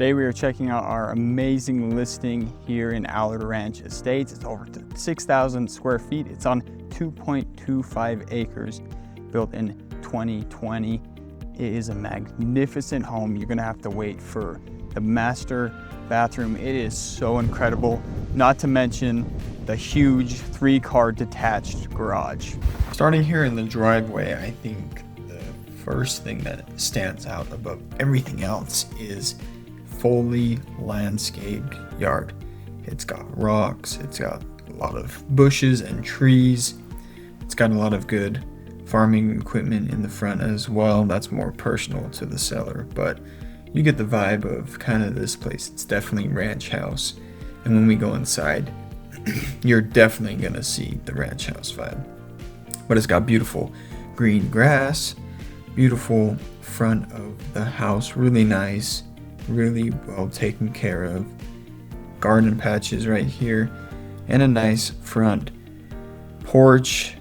Today we are checking out our amazing listing here in Allard Ranch Estates. It's over 6,000 square feet. It's on 2.25 acres, built in 2020. It is a magnificent home. You're gonna have to wait for the master bathroom. It is so incredible, not to mention the huge 3-car detached garage. Starting here in the driveway, I think the first thing that stands out above everything else is fully landscaped yard. It's got rocks, it's got a lot of bushes and trees. It's got a lot of good farming equipment in the front as well. That's more personal to the seller, but you get the vibe of kind of this place. It's definitely ranch house. And when we go inside, you're definitely gonna see the ranch house vibe. But it's got beautiful green grass, beautiful front of the house, really nice, really well taken care of. Garden patches right here, and a nice front porch.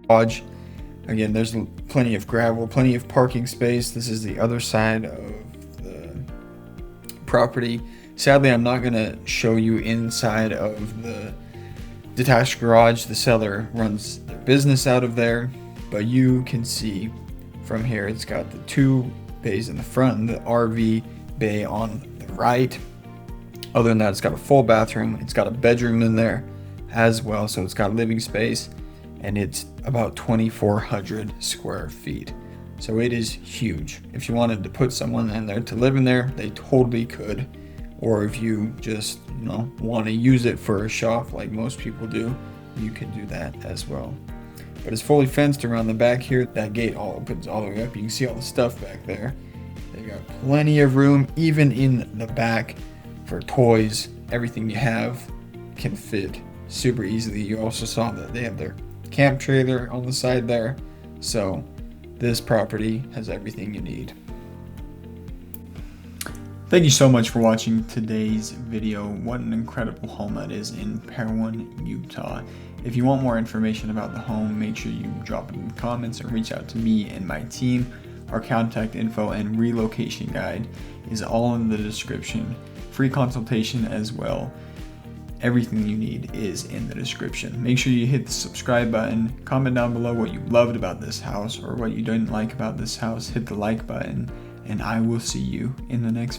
garage. Again, there's plenty of gravel, plenty of parking space. This is the other side of the property. Sadly, I'm not gonna show you inside of the detached garage. The seller runs their business out of there, but you can see from here, it's got the 2 bays in the front and the RV bay on the right. Other than that, it's got a full bathroom. It's got a bedroom in there as well, so it's got living space, and it's about 2,400 square feet. So it is huge. If you wanted to put someone in there to live in there, they totally could. Or if you just, want to use it for a shop like most people do, you can do that as well. But it's fully fenced around the back here. That gate all opens all the way up. You can see all the stuff back there. They've got plenty of room, even in the back, for toys. Everything you have can fit super easily. You also saw that they have their camp trailer on the side there. So this property has everything you need. Thank you so much for watching today's video. What an incredible home that is in Parowan, Utah. If you want more information about the home, make sure you drop it in the comments or reach out to me and my team. Our contact info and relocation guide is all in the description. Free consultation as well. Everything you need is in the description. Make sure you hit the subscribe button, comment down below what you loved about this house or what you didn't like about this house, hit the like button, and I will see you in the next video.